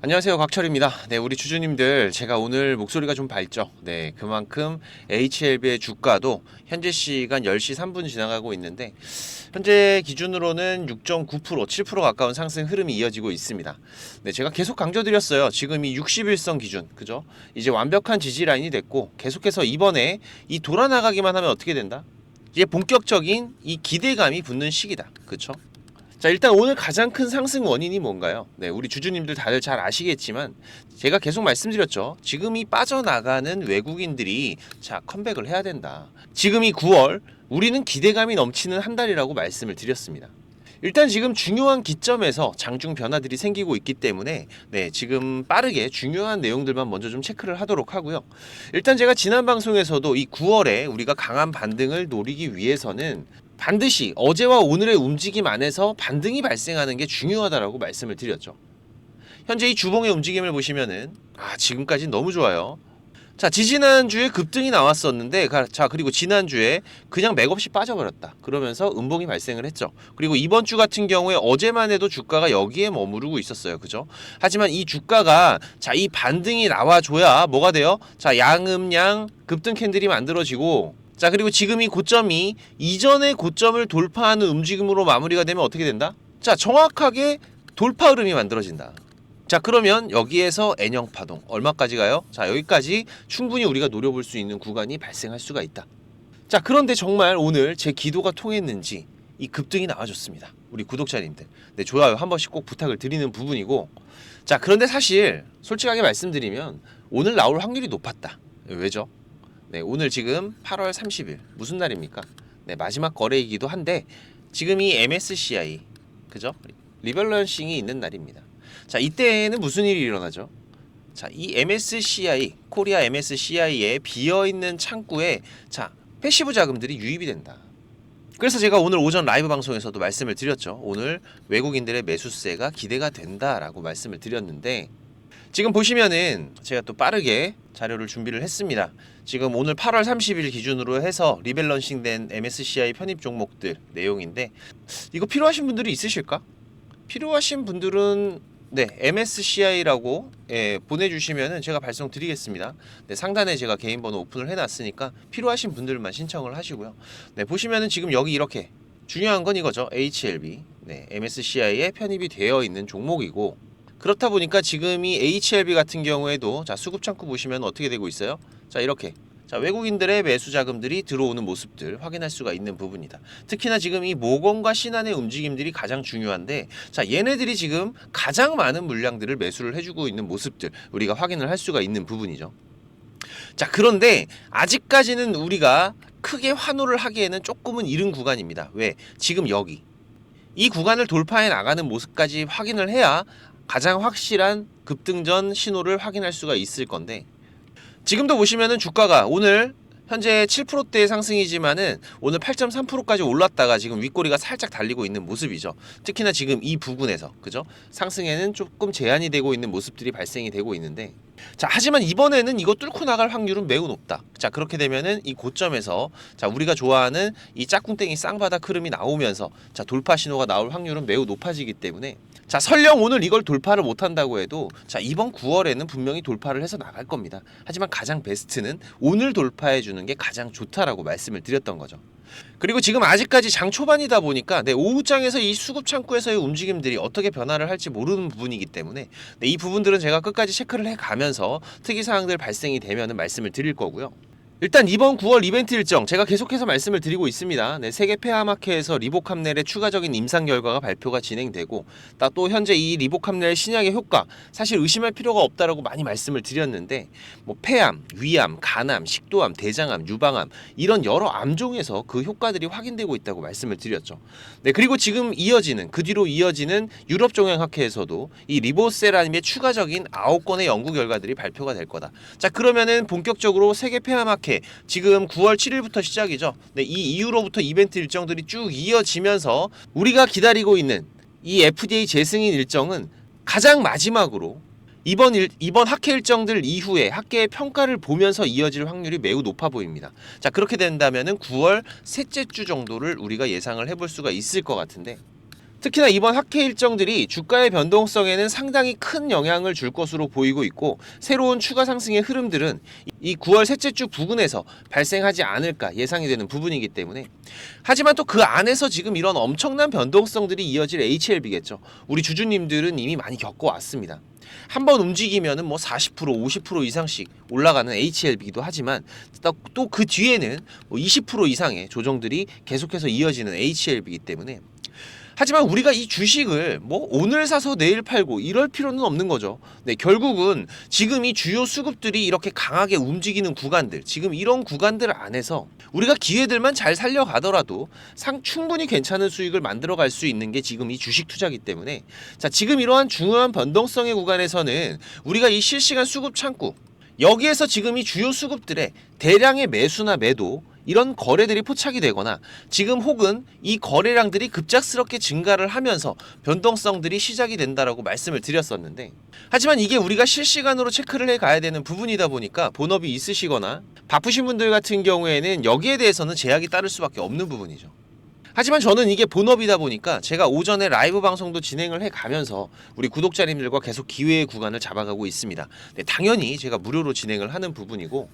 안녕하세요, 곽철입니다. 네, 우리 주주님들, 제가 오늘 목소리가 좀 밝죠? 네, 그만큼 HLB의 주가도 현재 시간 10시 3분 지나가고 있는데, 현재 기준으로는 6.9%, 7% 가까운 상승 흐름이 이어지고 있습니다. 네, 제가 계속 강조드렸어요. 지금 이 61선 기준, 그죠? 이제 완벽한 지지 라인이 됐고, 계속해서 이번에 이 돌아나가기만 하면 어떻게 된다? 이제 본격적인 이 기대감이 붙는 시기다. 그쵸? 자, 일단 오늘 가장 큰 상승 원인이 뭔가요? 네, 우리 주주님들 다들 잘 아시겠지만 제가 계속 말씀드렸죠. 지금 이 빠져나가는 외국인들이 자, 컴백을 해야 된다. 지금 이 9월 우리는 기대감이 넘치는 한 달이라고 말씀을 드렸습니다. 일단 지금 중요한 기점에서 장중 변화들이 생기고 있기 때문에 네, 지금 빠르게 중요한 내용들만 먼저 좀 체크를 하도록 하고요. 일단 제가 지난 방송에서도 이 9월에 우리가 강한 반등을 노리기 위해서는 반드시 어제와 오늘의 움직임 안에서 반등이 발생하는 게 중요하다라고 말씀을 드렸죠. 현재 이 주봉의 움직임을 보시면은 지금까지 너무 좋아요. 자, 지지난주에 급등이 나왔었는데 자, 그리고 지난주에 그냥 맥없이 빠져버렸다. 그러면서 음봉이 발생을 했죠. 그리고 이번 주 같은 경우에 어제만 해도 주가가 여기에 머무르고 있었어요. 그죠? 하지만 이 주가가 자, 이 반등이 나와줘야 뭐가 돼요? 자, 양음양 급등 캔들이 만들어지고, 자, 그리고 지금 이 고점이 이전의 고점을 돌파하는 움직임으로 마무리가 되면 어떻게 된다? 자, 정확하게 돌파 흐름이 만들어진다. 자, 그러면 여기에서 N형 파동 얼마까지 가요? 자, 여기까지 충분히 우리가 노려볼 수 있는 구간이 발생할 수가 있다. 자, 그런데 정말 오늘 제 기도가 통했는지 이 급등이 나와줬습니다. 우리 구독자님들, 네, 좋아요 한 번씩 꼭 부탁을 드리는 부분이고, 자, 그런데 사실 솔직하게 말씀드리면 오늘 나올 확률이 높았다. 왜죠? 네, 오늘 지금 8월 30일 무슨 날입니까? 네, 마지막 거래이기도 한데 지금 이 MSCI, 그죠? 리밸런싱이 있는 날입니다. 자, 이때는 무슨 일이 일어나죠? 자, 이 MSCI, 코리아 MSCI에 비어있는 창구에 자, 패시브 자금들이 유입이 된다. 그래서 제가 오늘 오전 라이브 방송에서도 말씀을 드렸죠. 오늘 외국인들의 매수세가 기대가 된다라고 말씀을 드렸는데, 지금 보시면은 제가 또 빠르게 자료를 준비를 했습니다. 지금 오늘 8월 30일 기준으로 해서 리밸런싱된 MSCI 편입 종목들 내용인데, 이거 필요하신 분들이 있으실까? 필요하신 분들은 네, MSCI라고 보내주시면은 제가 발송드리겠습니다. 네, 상단에 제가 개인 번호 오픈을 해놨으니까 필요하신 분들만 신청을 하시고요. 네, 보시면은 지금 여기 이렇게 중요한 건 이거죠. HLB, 네, MSCI에 편입이 되어 있는 종목이고, 그렇다 보니까 지금 이 HLB 같은 경우에도 자, 수급 창구 보시면 어떻게 되고 있어요? 자, 이렇게 자, 외국인들의 매수 자금들이 들어오는 모습들 확인할 수가 있는 부분이다. 특히나 지금 이 모건과 신한의 움직임들이 가장 중요한데, 자, 얘네들이 지금 가장 많은 물량들을 매수를 해주고 있는 모습들 우리가 확인을 할 수가 있는 부분이죠. 자, 그런데 아직까지는 우리가 크게 환호를 하기에는 조금은 이른 구간입니다. 왜? 지금 여기 이 구간을 돌파해 나가는 모습까지 확인을 해야 가장 확실한 급등전 신호를 확인할 수가 있을 건데, 지금도 보시면은 주가가 오늘 현재 7%대의 상승이지만은 오늘 8.3%까지 올랐다가 지금 윗꼬리가 살짝 달리고 있는 모습이죠. 특히나 지금 이 부근에서 그죠? 상승에는 조금 제한이 되고 있는 모습들이 발생이 되고 있는데, 자, 하지만 이번에는 이거 뚫고 나갈 확률은 매우 높다. 자, 그렇게 되면은 이 고점에서 자, 우리가 좋아하는 이 짝꿍땡이 쌍바닥 흐름이 나오면서 자, 돌파 신호가 나올 확률은 매우 높아지기 때문에, 자, 설령 오늘 이걸 돌파를 못한다고 해도 자, 이번 9월에는 분명히 돌파를 해서 나갈 겁니다. 하지만 가장 베스트는 오늘 돌파해 주는 게 가장 좋다라고 말씀을 드렸던 거죠. 그리고 지금 아직까지 장 초반이다 보니까 네, 오후장에서 이 수급 창구에서의 움직임들이 어떻게 변화를 할지 모르는 부분이기 때문에 네, 이 부분들은 제가 끝까지 체크를 해가면서 특이사항들 발생이 되면 말씀을 드릴 거고요. 일단 이번 9월 이벤트 일정 제가 계속해서 말씀을 드리고 있습니다. 네, 세계 폐암학회에서 리보캄넬의 추가적인 임상 결과가 발표가 진행되고, 또 현재 이 리보캄넬 신약의 효과 사실 의심할 필요가 없다라고 많이 말씀을 드렸는데, 뭐 폐암, 위암, 간암, 식도암, 대장암, 유방암 이런 여러 암종에서 그 효과들이 확인되고 있다고 말씀을 드렸죠. 네, 그리고 지금 이어지는 그 뒤로 이어지는 유럽 종양학회에서도 이 리보세라님의 추가적인 9건의 연구 결과들이 발표가 될 거다. 자, 그러면은 본격적으로 세계 폐암학회 지금 9월 7일부터 시작이죠. 네, 이 이후로부터 이벤트 일정들이 쭉 이어지면서 우리가 기다리고 있는 이 FDA 재승인 일정은 가장 마지막으로 이번 학회 일정들 이후에 학계의 평가를 보면서 이어질 확률이 매우 높아 보입니다. 자, 그렇게 된다면은 9월 셋째 주 정도를 우리가 예상을 해볼 수가 있을 것 같은데, 특히나 이번 학회 일정들이 주가의 변동성에는 상당히 큰 영향을 줄 것으로 보이고 있고, 새로운 추가 상승의 흐름들은 이 9월 셋째 주 부근에서 발생하지 않을까 예상이 되는 부분이기 때문에, 하지만 또 그 안에서 지금 이런 엄청난 변동성들이 이어질 HLB겠죠. 우리 주주님들은 이미 많이 겪어왔습니다. 한번 움직이면은 뭐 40%, 50% 이상씩 올라가는 HLB이기도 하지만, 또 그 뒤에는 뭐 20% 이상의 조정들이 계속해서 이어지는 HLB이기 때문에, 하지만 우리가 이 주식을 뭐 오늘 사서 내일 팔고 이럴 필요는 없는 거죠. 네, 결국은 지금 이 주요 수급들이 이렇게 강하게 움직이는 구간들, 지금 이런 구간들 안에서 우리가 기회들만 잘 살려가더라도 충분히 괜찮은 수익을 만들어갈 수 있는 게 지금 이 주식 투자기 때문에, 자, 지금 이러한 중요한 변동성의 구간에서는 우리가 이 실시간 수급 창구, 여기에서 지금 이 주요 수급들의 대량의 매수나 매도, 이런 거래들이 포착이 되거나 지금 혹은 이 거래량들이 급작스럽게 증가를 하면서 변동성들이 시작이 된다라고 말씀을 드렸었는데, 하지만 이게 우리가 실시간으로 체크를 해 가야 되는 부분이다 보니까 본업이 있으시거나 바쁘신 분들 같은 경우에는 여기에 대해서는 제약이 따를 수밖에 없는 부분이죠. 하지만 저는 이게 본업이다 보니까 제가 오전에 라이브 방송도 진행을 해 가면서 우리 구독자님들과 계속 기회의 구간을 잡아가고 있습니다. 네, 당연히 제가 무료로 진행을 하는 부분이고,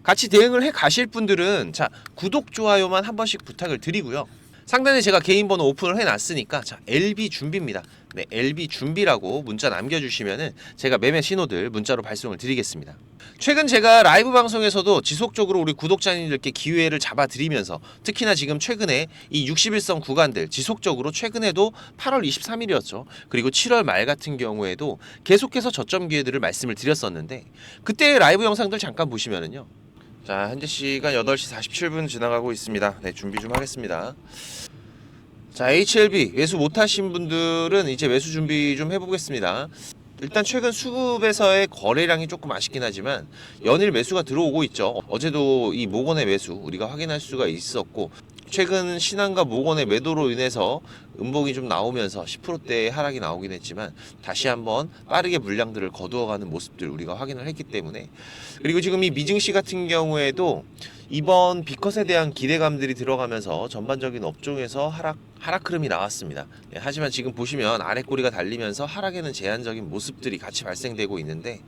같이 대응을 해 가실 분들은 자, 구독, 좋아요만 한 번씩 부탁을 드리고요. 상단에 제가 개인 번호 오픈을 해놨으니까, 자, LB 준비입니다. 네, LB 준비라고 문자 남겨주시면은 제가 매매 신호들 문자로 발송을 드리겠습니다. 최근 제가 라이브 방송에서도 지속적으로 우리 구독자님들께 기회를 잡아드리면서, 특히나 지금 최근에 이 60일선 구간들 지속적으로, 최근에도 8월 23일이었죠. 그리고 7월 말 같은 경우에도 계속해서 저점 기회들을 말씀을 드렸었는데, 그때 라이브 영상들 잠깐 보시면은요. 자, 현재 시간 8시 47분 지나가고 있습니다. 네, 준비 좀 하겠습니다. 자, HLB 매수 못하신 분들은 이제 매수 준비 좀 해보겠습니다. 일단 최근 수급에서의 거래량이 조금 아쉽긴 하지만 연일 매수가 들어오고 있죠. 어제도 이 모건의 매수 우리가 확인할 수가 있었고, 최근 신한과 모건의 매도로 인해서 음봉이 좀 나오면서 10%대의 하락이 나오긴 했지만 다시 한번 빠르게 물량들을 거두어가는 모습들 우리가 확인을 했기 때문에, 그리고 지금 이 미증시 같은 경우에도 이번 비컷에 대한 기대감들이 들어가면서 전반적인 업종에서 하락 흐름이 나왔습니다. 네, 하지만 지금 보시면 아래 꼬리가 달리면서 하락에는 제한적인 모습들이 같이 발생되고 있는데,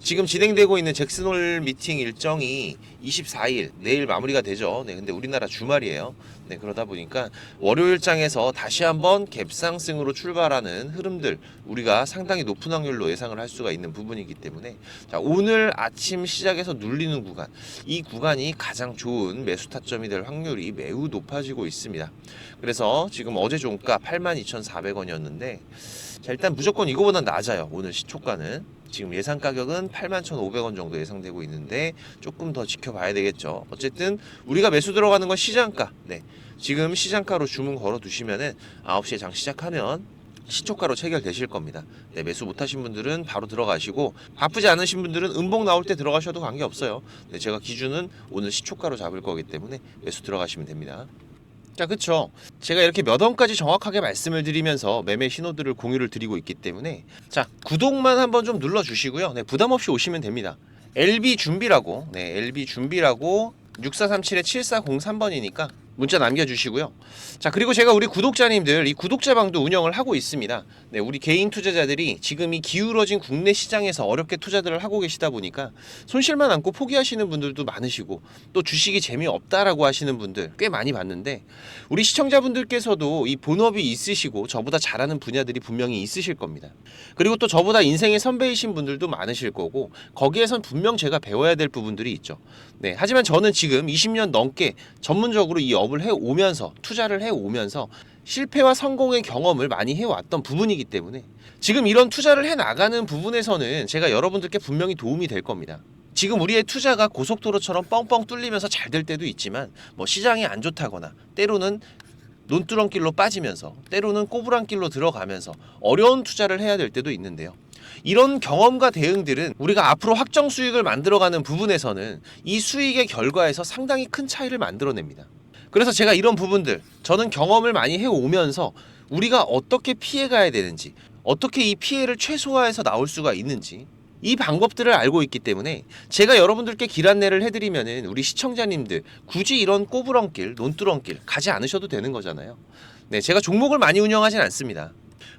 지금 진행되고 있는 잭슨홀 미팅 일정이 24일 내일 마무리가 되죠. 네, 근데 우리나라 주말이에요. 네, 그러다 보니까 월요일장에서 다시 한번 갭상승으로 출발하는 흐름들 우리가 상당히 높은 확률로 예상을 할 수가 있는 부분이기 때문에, 자, 오늘 아침 시작에서 눌리는 구간, 이 구간이 가장 좋은 매수 타점이 될 확률이 매우 높아지고 있습니다. 그래서 지금 어제 종가 82,400원이었는데, 자, 일단 무조건 이거보다 낮아요. 오늘 시초가는 지금 예상 가격은 81,500원 정도 예상되고 있는데 조금 더 지켜봐야 되겠죠. 어쨌든 우리가 매수 들어가는 건 시장가. 네, 지금 시장가로 주문 걸어 두시면은 9시에 장 시작하면 시초가로 체결되실 겁니다. 네, 매수 못하신 분들은 바로 들어가시고, 바쁘지 않으신 분들은 음봉 나올 때 들어가셔도 관계없어요. 네, 제가 기준은 오늘 시초가로 잡을 거기 때문에 매수 들어가시면 됩니다. 자, 그쵸. 제가 이렇게 몇 원까지 정확하게 말씀을 드리면서 매매 신호들을 공유를 드리고 있기 때문에, 자, 구독만 한번 좀 눌러주시고요. 네, 부담 없이 오시면 됩니다. LB 준비라고, 네, LB 준비라고 6437-7403번이니까 문자 남겨주시고요. 자, 그리고 제가 우리 구독자님들 이 구독자방도 운영을 하고 있습니다. 네, 우리 개인 투자자들이 지금 이 기울어진 국내 시장에서 어렵게 투자들을 하고 계시다 보니까 손실만 안고 포기하시는 분들도 많으시고, 또 주식이 재미없다라고 하시는 분들 꽤 많이 봤는데, 우리 시청자분들께서도 이 본업이 있으시고 저보다 잘하는 분야들이 분명히 있으실 겁니다. 그리고 또 저보다 인생의 선배이신 분들도 많으실 거고, 거기에선 분명 제가 배워야 될 부분들이 있죠. 네, 하지만 저는 지금 20년 넘게 전문적으로 이 업을 해오면서, 투자를 해오면서 실패와 성공의 경험을 많이 해왔던 부분이기 때문에, 지금 이런 투자를 해나가는 부분에서는 제가 여러분들께 분명히 도움이 될 겁니다. 지금 우리의 투자가 고속도로처럼 뻥뻥 뚫리면서 잘 될 때도 있지만, 뭐 시장이 안 좋다거나 때로는 논두렁길로 빠지면서, 때로는 꼬부랑길로 들어가면서 어려운 투자를 해야 될 때도 있는데요. 이런 경험과 대응들은 우리가 앞으로 확정 수익을 만들어가는 부분에서는 이 수익의 결과에서 상당히 큰 차이를 만들어냅니다. 그래서 제가 이런 부분들, 저는 경험을 많이 해오면서 우리가 어떻게 피해가야 되는지, 어떻게 이 피해를 최소화해서 나올 수가 있는지, 이 방법들을 알고 있기 때문에 제가 여러분들께 길 안내를 해드리면은 우리 시청자님들 굳이 이런 꼬부렁길, 논두렁길 가지 않으셔도 되는 거잖아요. 네, 제가 종목을 많이 운영하진 않습니다.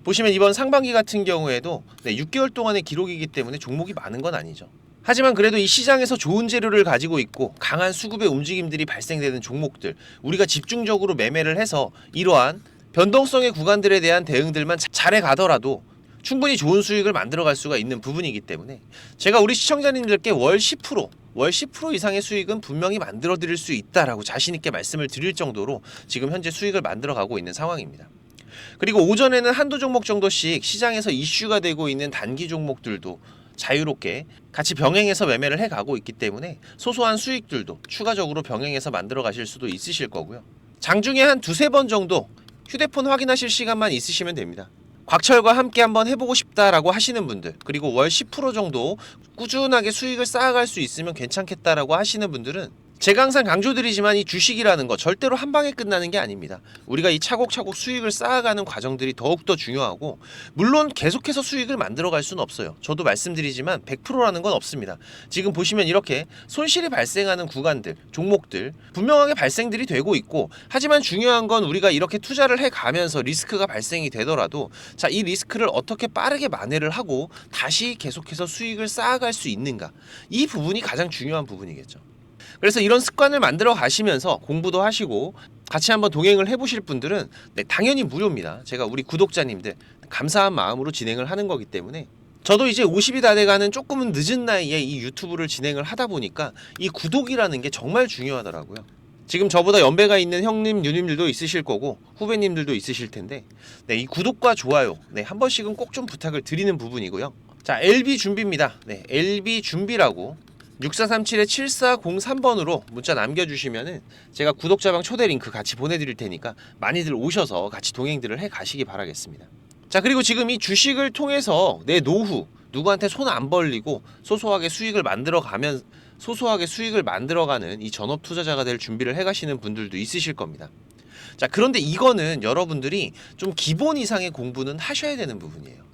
보시면 이번 상반기 같은 경우에도 6개월 동안의 기록이기 때문에 종목이 많은 건 아니죠. 하지만 그래도 이 시장에서 좋은 재료를 가지고 있고 강한 수급의 움직임들이 발생되는 종목들, 우리가 집중적으로 매매를 해서 이러한 변동성의 구간들에 대한 대응들만 잘해 가더라도 충분히 좋은 수익을 만들어갈 수가 있는 부분이기 때문에 제가 우리 시청자님들께 월 10% 이상의 수익은 분명히 만들어 드릴 수 있다라고 자신 있게 말씀을 드릴 정도로 지금 현재 수익을 만들어 가고 있는 상황입니다. 그리고 오전에는 한두 종목 정도씩 시장에서 이슈가 되고 있는 단기 종목들도 자유롭게 같이 병행해서 매매를 해가고 있기 때문에 소소한 수익들도 추가적으로 병행해서 만들어 가실 수도 있으실 거고요. 장중에 한 두세 번 정도 휴대폰 확인하실 시간만 있으시면 됩니다. 곽철과 함께 한번 해보고 싶다라고 하시는 분들, 그리고 월 10% 정도 꾸준하게 수익을 쌓아갈 수 있으면 괜찮겠다라고 하시는 분들은 제가 항상 강조드리지만 이 주식이라는 거 절대로 한 방에 끝나는 게 아닙니다. 우리가 이 차곡차곡 수익을 쌓아가는 과정들이 더욱더 중요하고, 물론 계속해서 수익을 만들어갈 수는 없어요. 저도 말씀드리지만 100%라는 건 없습니다. 지금 보시면 이렇게 손실이 발생하는 구간들, 종목들 분명하게 발생들이 되고 있고, 하지만 중요한 건 우리가 이렇게 투자를 해가면서 리스크가 발생이 되더라도 자, 이 리스크를 어떻게 빠르게 만회를 하고 다시 계속해서 수익을 쌓아갈 수 있는가, 이 부분이 가장 중요한 부분이겠죠. 그래서 이런 습관을 만들어 가시면서 공부도 하시고 같이 한번 동행을 해보실 분들은 당연히 무료입니다. 제가 우리 구독자님들 감사한 마음으로 진행을 하는 거기 때문에, 저도 이제 50이 다 돼가는 조금은 늦은 나이에 이 유튜브를 진행을 하다 보니까 이 구독이라는 게 정말 중요하더라고요. 지금 저보다 연배가 있는 형님, 누님들도 있으실 거고 후배님들도 있으실 텐데 이 구독과 좋아요 한 번씩은 꼭 좀 부탁을 드리는 부분이고요. 자, LB 준비입니다. LB 준비라고 6437-7403번으로 문자 남겨주시면은 제가 구독자방 초대 링크 같이 보내드릴 테니까 많이들 오셔서 같이 동행들을 해 가시기 바라겠습니다. 자, 그리고 지금 이 주식을 통해서 내 노후 누구한테 손 안 벌리고 소소하게 수익을 만들어가는 이 전업 투자자가 될 준비를 해 가시는 분들도 있으실 겁니다. 자, 그런데 이거는 여러분들이 좀 기본 이상의 공부는 하셔야 되는 부분이에요.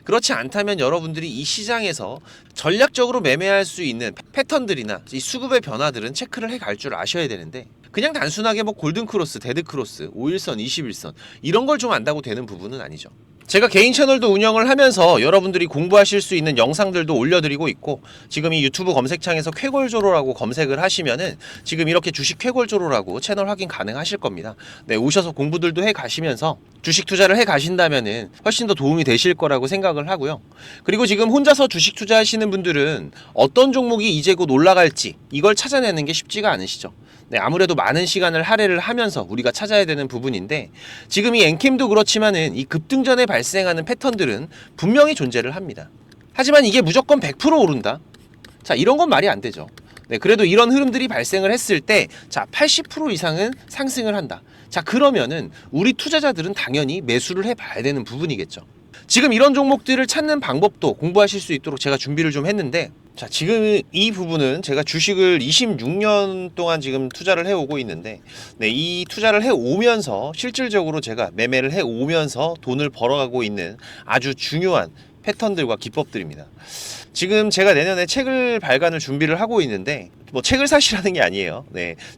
그렇지 않다면 여러분들이 이 시장에서 전략적으로 매매할 수 있는 패턴들이나 이 수급의 변화들은 체크를 해 갈 줄 아셔야 되는데, 그냥 단순하게 뭐 골든크로스, 데드크로스, 5일선, 21선 이런 걸 좀 안다고 되는 부분은 아니죠. 제가 개인 채널도 운영을 하면서 여러분들이 공부하실 수 있는 영상들도 올려드리고 있고, 지금 이 유튜브 검색창에서 쾌골조로라고 검색을 하시면은 지금 이렇게 주식 쾌골조로라고 채널 확인 가능하실 겁니다. 오셔서 공부들도 해 가시면서 주식 투자를 해 가신다면은 훨씬 더 도움이 되실 거라고 생각을 하고요. 그리고 지금 혼자서 주식 투자하시는 분들은 어떤 종목이 이제 곧 올라갈지 이걸 찾아내는 게 쉽지가 않으시죠. 아무래도 많은 시간을 할애를 하면서 우리가 찾아야 되는 부분인데, 지금 이 엔캠도 그렇지만은 이 급등전에 발생하는 패턴들은 분명히 존재를 합니다. 하지만 이게 무조건 100% 오른다? 자, 이런 건 말이 안 되죠. 그래도 이런 흐름들이 발생을 했을 때, 자, 80% 이상은 상승을 한다. 자, 그러면은 우리 투자자들은 당연히 매수를 해봐야 되는 부분이겠죠. 지금 이런 종목들을 찾는 방법도 공부하실 수 있도록 제가 준비를 좀 했는데, 자, 지금 이 부분은 제가 주식을 26년 동안 지금 투자를 해오고 있는데, 이 투자를 해오면서 실질적으로 제가 매매를 해오면서 돈을 벌어가고 있는 아주 중요한 패턴들과 기법들입니다. 지금 제가 내년에 책을 발간을 준비를 하고 있는데, 뭐 책을 사시라는 게 아니에요.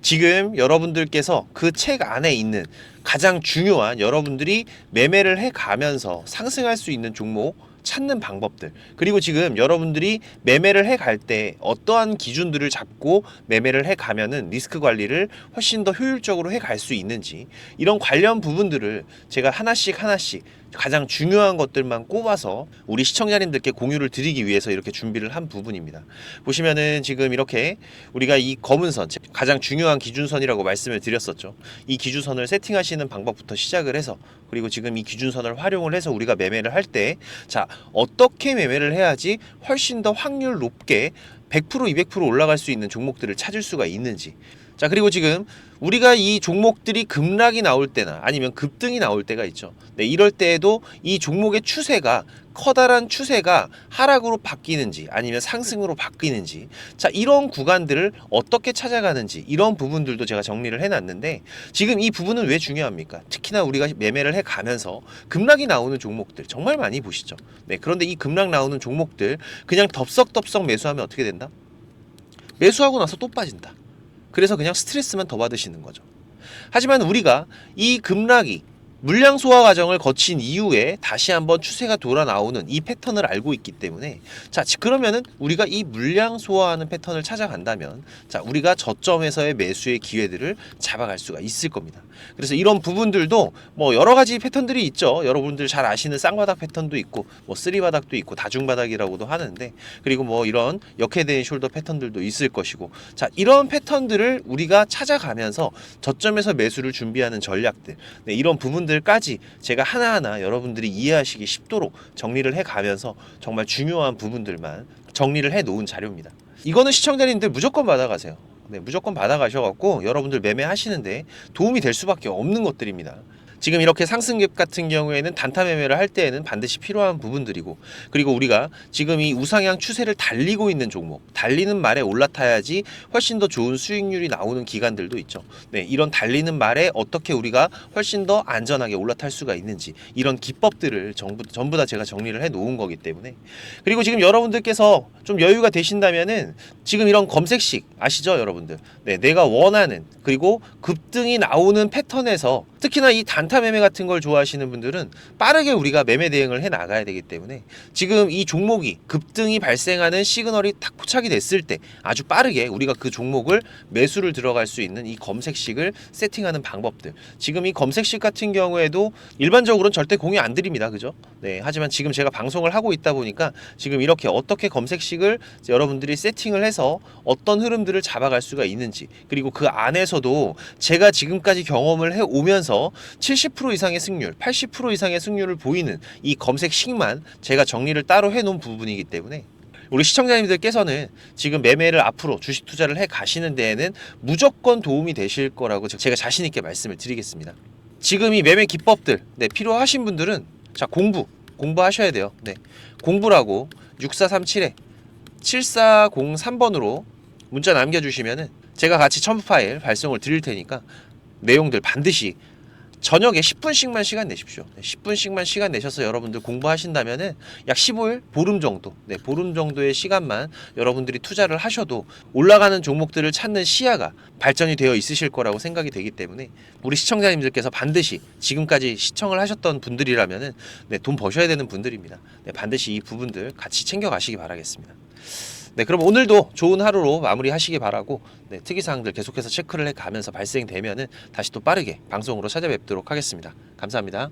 지금 여러분들께서 그 책 안에 있는 가장 중요한 여러분들이 매매를 해가면서 상승할 수 있는 종목 찾는 방법들, 그리고 지금 여러분들이 매매를 해갈 때 어떠한 기준들을 잡고 매매를 해가면은 리스크 관리를 훨씬 더 효율적으로 해갈 수 있는지, 이런 관련 부분들을 제가 하나씩 가장 중요한 것들만 꼽아서 우리 시청자님들께 공유를 드리기 위해서 이렇게 준비를 한 부분입니다. 보시면은 지금 이렇게 우리가 이 검은 선, 가장 중요한 기준선이라고 말씀을 드렸었죠. 이 기준선을 세팅하시는 방법부터 시작을 해서, 그리고 지금 이 기준선을 활용을 해서 우리가 매매를 할 때, 자, 어떻게 매매를 해야지 훨씬 더 확률 높게 100% 200% 올라갈 수 있는 종목들을 찾을 수가 있는지. 자, 그리고 지금 우리가 이 종목들이 급락이 나올 때나 아니면 급등이 나올 때가 있죠. 이럴 때에도 이 종목의 추세가, 커다란 추세가 하락으로 바뀌는지 아니면 상승으로 바뀌는지, 자, 이런 구간들을 어떻게 찾아가는지, 이런 부분들도 제가 정리를 해놨는데, 지금 이 부분은 왜 중요합니까? 특히나 우리가 매매를 해가면서 급락이 나오는 종목들 정말 많이 보시죠. 그런데 이 급락 나오는 종목들 그냥 덥석덥석 매수하면 어떻게 된다? 매수하고 나서 또 빠진다. 그래서 그냥 스트레스만 더 받으시는 거죠. 하지만 우리가 이 급락이 물량 소화 과정을 거친 이후에 다시 한번 추세가 돌아 나오는 이 패턴을 알고 있기 때문에, 자, 그러면은 우리가 이 물량 소화하는 패턴을 찾아간다면, 자, 우리가 저점에서의 매수의 기회들을 잡아갈 수가 있을 겁니다. 그래서 이런 부분들도 뭐 여러 가지 패턴들이 있죠. 여러분들 잘 아시는 쌍바닥 패턴도 있고, 뭐 쓰리바닥도 있고, 다중바닥이라고도 하는데, 그리고 뭐 이런 역헤드앤 숄더 패턴들도 있을 것이고, 자, 이런 패턴들을 우리가 찾아가면서 저점에서 매수를 준비하는 전략들, 네, 이런 부분들까지 제가 하나하나 여러분들이 이해하시기 쉽도록 정리를 해가면서 정말 중요한 부분들만 정리를 해 놓은 자료입니다. 이거는 시청자님들 무조건 받아가세요. 네, 무조건 받아가셔갖고 여러분들 매매하시는데 도움이 될 수밖에 없는 것들입니다. 지금 이렇게 상승갭 같은 경우에는 단타 매매를 할 때에는 반드시 필요한 부분들이고, 그리고 우리가 지금 이 우상향 추세를 달리고 있는 종목, 달리는 말에 올라타야지 훨씬 더 좋은 수익률이 나오는 기간들도 있죠. 네, 이런 달리는 말에 어떻게 우리가 훨씬 더 안전하게 올라탈 수가 있는지, 이런 기법들을 전부 다 제가 정리를 해 놓은 거기 때문에. 그리고 지금 여러분들께서 좀 여유가 되신다면은 지금 이런 검색식 아시죠, 여러분들? 네, 내가 원하는, 그리고 급등이 나오는 패턴에서, 특히나 이 단타 매매 같은 걸 좋아하시는 분들은 빠르게 우리가 매매 대응을 해 나가야 되기 때문에, 지금 이 종목이 급등이 발생하는 시그널이 딱 포착이 됐을 때 아주 빠르게 우리가 그 종목을 매수를 들어갈 수 있는 이 검색식을 세팅하는 방법들, 지금 이 검색식 같은 경우에도 일반적으로는 절대 공유 안 드립니다. 그죠? 네, 하지만 지금 제가 방송을 하고 있다 보니까 지금 이렇게 어떻게 검색식을 여러분들이 세팅을 해서 어떤 흐름들을 잡아갈 수가 있는지, 그리고 그 안에서도 제가 지금까지 경험을 해 오면서 70% 이상의 승률, 80% 이상의 승률을 보이는 이 검색식만 제가 정리를 따로 해 놓은 부분이기 때문에, 우리 시청자님들께서는 지금 매매를 앞으로 주식 투자를 해 가시는 데에는 무조건 도움이 되실 거라고 제가 자신 있게 말씀을 드리겠습니다. 지금 이 매매 기법들, 네, 필요하신 분들은 자, 공부하셔야 돼요. 네, 공부라고 6437에 7403번으로 문자 남겨주시면은 제가 같이 첨부 파일 발송을 드릴 테니까 내용들 반드시 저녁에 10분씩만 시간 내십시오. 10분씩만 시간 내셔서 여러분들 공부하신다면은 약 15일, 보름 정도, 네, 보름 정도의 시간만 여러분들이 투자를 하셔도 올라가는 종목들을 찾는 시야가 발전이 되어 있으실 거라고 생각이 되기 때문에, 우리 시청자님들께서 반드시 지금까지 시청을 하셨던 분들이라면은, 네, 돈 버셔야 되는 분들입니다. 네, 반드시 이 부분들 같이 챙겨 가시기 바라겠습니다. 네, 그럼 오늘도 좋은 하루로 마무리하시기 바라고, 네, 특이사항들 계속해서 체크를 해가면서 발생되면은 다시 또 빠르게 방송으로 찾아뵙도록 하겠습니다. 감사합니다.